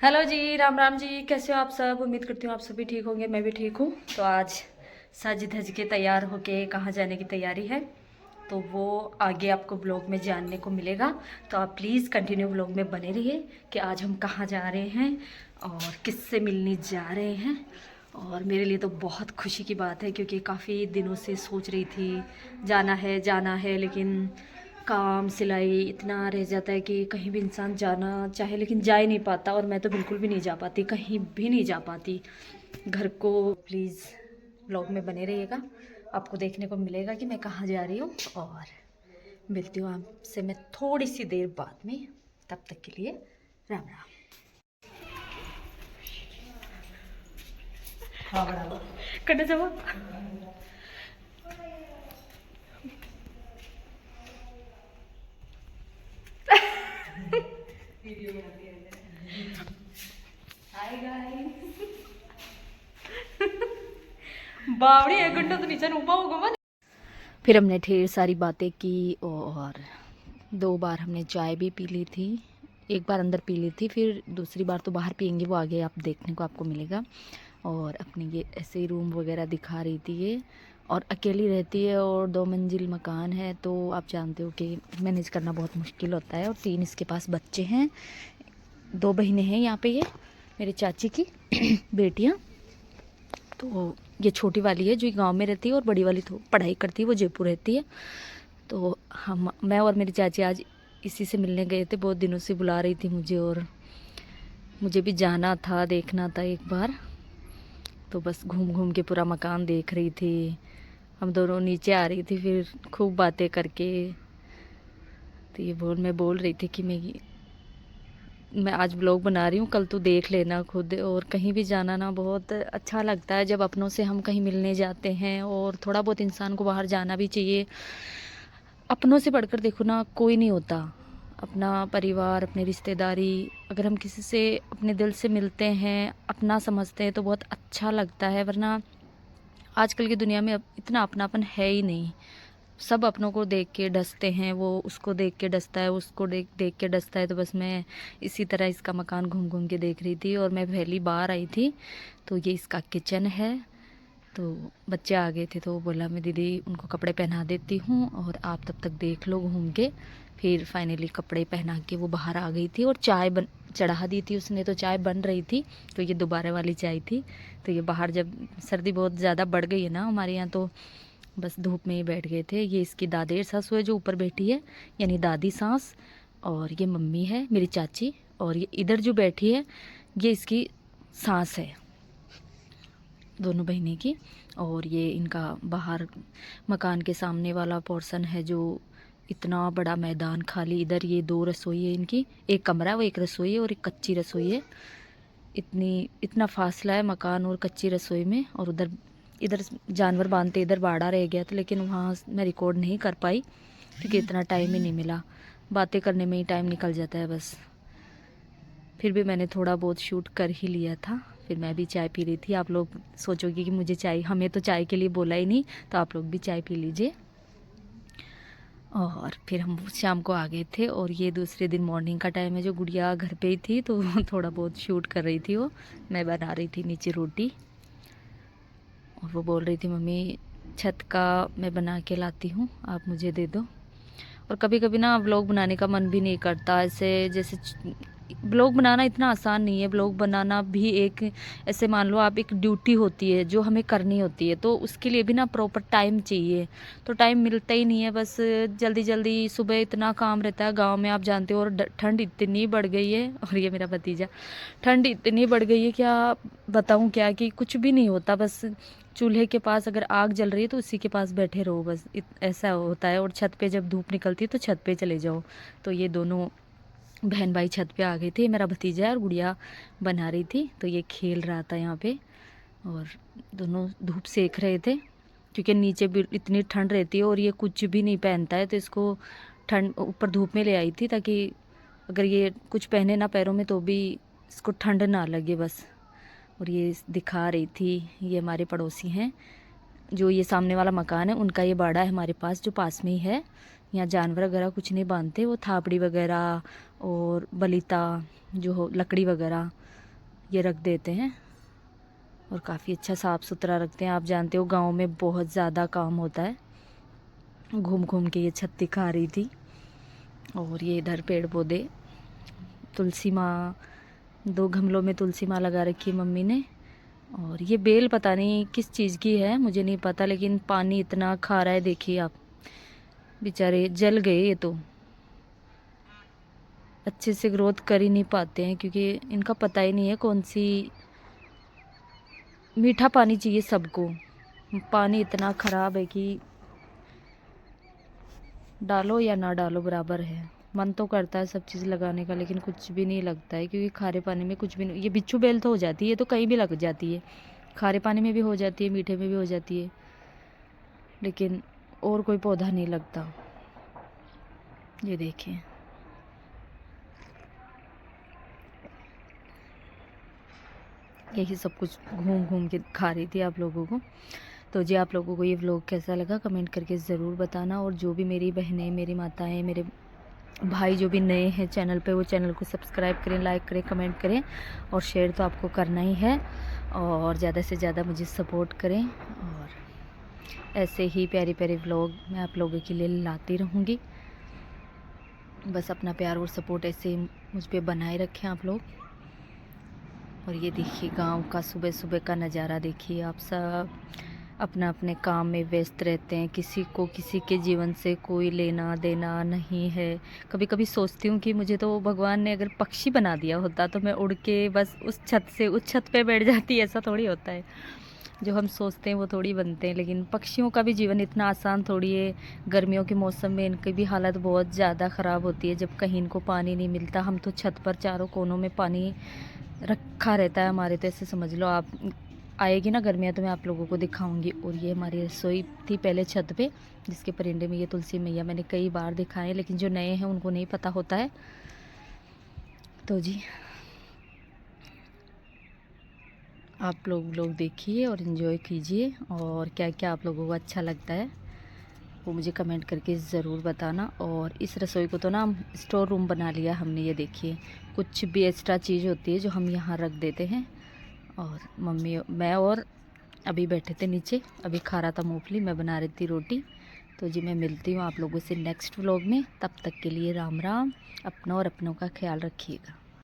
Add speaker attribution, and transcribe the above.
Speaker 1: Hello जी, राम राम जी। कैसे हो आप सब? उम्मीद करती हूँ आप सभी ठीक होंगे। मैं भी ठीक हूँ। तो आज सज धज के तैयार होके कहाँ जाने की तैयारी है, तो वो आगे आपको ब्लॉग में जानने को मिलेगा। तो आप प्लीज़ कंटिन्यू ब्लॉग में बने रहिए कि आज हम कहाँ जा रहे हैं और किससे मिलने जा रहे हैं। और मेरे लिए तो बहुत खुशी की बात है, क्योंकि काफ़ी दिनों से सोच रही थी जाना है, लेकिन काम सिलाई इतना रह जाता है कि कहीं भी इंसान जाना चाहे लेकिन जा ही नहीं पाता। और मैं तो बिल्कुल भी नहीं जा पाती, कहीं भी नहीं जा पाती घर को। प्लीज़ व्लॉग में बने रहिएगा, आपको देखने को मिलेगा कि मैं कहाँ जा रही हूँ। और मिलती हूँ आपसे मैं थोड़ी सी देर बाद में। तब तक के लिए राम राम। हाँ बराबर करने जाओ। Hi guys. बावड़ी 1 घंटा तो नीचे ऊपर होगा। फिर हमने ढेर सारी बातें की और 2 बार हमने चाय भी पी ली थी। एक बार अंदर पी ली थी, फिर दूसरी बार तो बाहर पियेंगे, वो आगे आप देखने को आपको मिलेगा। और अपनी ये ऐसे ही रूम वगैरह दिखा रही थी ये। और अकेली रहती है और 2 मंजिल मकान है, तो आप जानते हो कि मैनेज करना बहुत मुश्किल होता है। और 3 इसके पास बच्चे हैं, 2 बहनें हैं यहाँ पे, ये मेरे चाची की बेटियाँ। तो ये छोटी वाली है जो गांव में रहती है, और बड़ी वाली तो पढ़ाई करती है, वो जयपुर रहती है। तो मैं और मेरी चाची आज इसी से मिलने गए थे। बहुत दिनों से बुला रही थी मुझे, और मुझे भी जाना था, देखना था एक बार। तो बस घूम घूम के पूरा मकान देख रही थी। हम दोनों नीचे आ रही थी, फिर खूब बातें करके। तो मैं बोल रही थी कि मैं आज ब्लॉग बना रही हूँ, कल तो देख लेना खुद। और कहीं भी जाना ना बहुत अच्छा लगता है जब अपनों से हम कहीं मिलने जाते हैं। और थोड़ा बहुत इंसान को बाहर जाना भी चाहिए। अपनों से बढ़कर देखो ना, कोई नहीं होता। अपना परिवार, अपनी रिश्तेदारी, अगर हम किसी से अपने दिल से मिलते हैं, अपना समझते हैं, तो बहुत अच्छा लगता है। वरना आजकल की दुनिया में अब इतना अपनापन है ही नहीं। सब अपनों को देख के डसते हैं, वो उसको देख के डसता है, उसको देख देख के डसता है। तो बस मैं इसी तरह इसका मकान घूम घूम के देख रही थी। और मैं पहली बार आई थी। तो ये इसका किचन है। तो बच्चे आ गए थे, तो वो बोला मैं दीदी उनको कपड़े पहना देती हूँ और आप तब तक देख लो घूम के। फिर फाइनली कपड़े पहना के वो बाहर आ गई थी, और चाय बन चढ़ा दी थी उसने, तो चाय बन रही थी। तो ये दोबारा वाली चाय थी। तो ये बाहर, जब सर्दी बहुत ज़्यादा बढ़ गई है ना हमारे यहाँ, तो बस धूप में ही बैठ गए थे। ये इसकी दादेर सासू है जो ऊपर बैठी है, यानी दादी सास। और ये मम्मी है मेरी चाची। और ये इधर जो बैठी है, ये इसकी सास है, दोनों बहनें की। और ये इनका बाहर मकान के सामने वाला पोर्शन है, जो इतना बड़ा मैदान खाली। इधर ये 2 रसोई है इनकी, एक कमरा है, वो एक रसोई है और एक कच्ची रसोई है। इतना फासला है मकान और कच्ची रसोई में। और उधर इधर जानवर बांधते, इधर बाड़ा रह गया था, लेकिन वहाँ मैं रिकॉर्ड नहीं कर पाई क्योंकि इतना टाइम ही नहीं मिला। बातें करने में ही टाइम निकल जाता है बस। फिर भी मैंने थोड़ा बहुत शूट कर ही लिया था। फिर मैं भी चाय पी रही थी। आप लोग सोचोगे कि मुझे चाय, हमें तो चाय के लिए बोला ही नहीं, तो आप लोग भी चाय पी लीजिए। और फिर हम शाम को आ गए थे। और ये दूसरे दिन मॉर्निंग का टाइम है, जो गुड़िया घर पे ही थी, तो थोड़ा बहुत शूट कर रही थी वो। मैं बना रही थी नीचे रोटी, और वो बोल रही थी मम्मी छत का मैं बना के लाती हूँ, आप मुझे दे दो। और कभी कभी ना व्लॉग बनाने का मन भी नहीं करता, ऐसे जैसे ब्लॉग बनाना इतना आसान नहीं है। ब्लॉग बनाना भी एक, ऐसे मान लो आप, एक ड्यूटी होती है जो हमें करनी होती है। तो उसके लिए भी ना प्रॉपर टाइम चाहिए, तो टाइम मिलता ही नहीं है। बस जल्दी जल्दी, सुबह इतना काम रहता है गांव में, आप जानते हो। और ठंड इतनी बढ़ गई है, और ये मेरा भतीजा, ठंड इतनी बढ़ गई है, क्या बताऊँ क्या, कि कुछ भी नहीं होता। बस चूल्हे के पास अगर आग जल रही है तो उसी के पास बैठे रहो, बस ऐसा होता है। और छत पे जब धूप निकलती है तो छत पे चले जाओ। तो ये दोनों बहन भाई छत पे आ गए थे। मेरा भतीजा है और गुड़िया बना रही थी, तो ये खेल रहा था यहाँ पे। और दोनों धूप सेक रहे थे, क्योंकि नीचे भी इतनी ठंड रहती है और ये कुछ भी नहीं पहनता है। तो इसको ठंड ऊपर धूप में ले आई थी, ताकि अगर ये कुछ पहने ना पैरों में तो भी इसको ठंड ना लगे बस। और ये दिखा रही थी, ये हमारे पड़ोसी हैं, जो ये सामने वाला मकान है उनका ये बाड़ा है हमारे पास, जो पास में ही है। यहाँ जानवर वगैरह कुछ नहीं बांधते, वो थापड़ी वगैरह और बलीता जो हो, लकड़ी वगैरह ये रख देते हैं और काफ़ी अच्छा साफ़ सुथरा रखते हैं। आप जानते हो गांव में बहुत ज़्यादा काम होता है। घूम घूम के ये छत दिखा रही थी। और ये इधर पेड़ पौधे, तुलसी माँ, 2 गमलों में तुलसी माँ लगा रखी है मम्मी ने। और ये बेल पता नहीं किस चीज़ की है, मुझे नहीं पता, लेकिन पानी इतना खा रहा है, देखिए आप, बेचारे जल गए। ये तो अच्छे से ग्रोथ कर ही नहीं पाते हैं क्योंकि इनका पता ही नहीं है कौन सी, मीठा पानी चाहिए सबको। पानी इतना ख़राब है कि डालो या ना डालो बराबर है। मन तो करता है सब चीज़ लगाने का, लेकिन कुछ भी नहीं लगता है क्योंकि खारे पानी में कुछ भी नहीं। ये बिच्छू बेल तो हो जाती है, ये तो कहीं भी लग जाती है, खारे पानी में भी हो जाती है, मीठे में भी हो जाती है, लेकिन और कोई पौधा नहीं लगता। ये देखिए, यही सब कुछ घूम घूम के खा रही थी आप लोगों को। तो जी, आप लोगों को ये व्लॉग कैसा लगा कमेंट करके ज़रूर बताना। और जो भी मेरी बहनें, मेरी माताएं, मेरे भाई जो भी नए हैं चैनल पे, वो चैनल को सब्सक्राइब करें, लाइक करें, कमेंट करें और शेयर तो आपको करना ही है। और ज़्यादा से ज़्यादा मुझे सपोर्ट करें और ऐसे ही प्यारे प्यारे व्लॉग मैं आप लोगों के लिए लाती रहूँगी। बस अपना प्यार और सपोर्ट ऐसे मुझ पे बनाए रखें आप लोग। और ये देखिए गांव का सुबह सुबह का नज़ारा देखिए। आप सब अपना अपने काम में व्यस्त रहते हैं, किसी को किसी के जीवन से कोई लेना देना नहीं है। कभी कभी सोचती हूँ कि मुझे तो भगवान ने अगर पक्षी बना दिया होता तो मैं उड़ के बस उस छत से उस छत पे बैठ जाती। ऐसा थोड़ी होता है, जो हम सोचते हैं वो थोड़ी बनते हैं। लेकिन पक्षियों का भी जीवन इतना आसान थोड़ी है। गर्मियों के मौसम में इनकी भी हालत बहुत ज़्यादा ख़राब होती है जब कहीं इनको पानी नहीं मिलता। हम तो छत पर चारों कोनों में पानी रखा रहता है हमारे, तो ऐसे समझ लो आप। आएगी ना गर्मियाँ तो मैं आप लोगों को दिखाऊंगी। और ये हमारी रसोई थी पहले छत पे, जिसके परिंदे में ये तुलसी मैया मैंने कई बार दिखाए, लेकिन जो नए हैं उनको नहीं पता होता है। तो जी, आप लोग देखिए और इन्जॉय कीजिए। और क्या क्या आप लोगों को अच्छा लगता है वो मुझे कमेंट करके ज़रूर बताना। और इस रसोई को तो ना हम स्टोर रूम बना लिया हमने। ये देखिए, कुछ भी एक्स्ट्रा चीज़ होती है जो हम यहाँ रख देते हैं। और मम्मी, मैं और अभी बैठे थे नीचे, अभी खा रहा था मूंगफली, मैं बना रही थी रोटी। तो जी, मैं मिलती हूँ आप लोगों से नेक्स्ट व्लॉग में। तब तक के लिए राम राम। अपना और अपनों का ख्याल रखिएगा।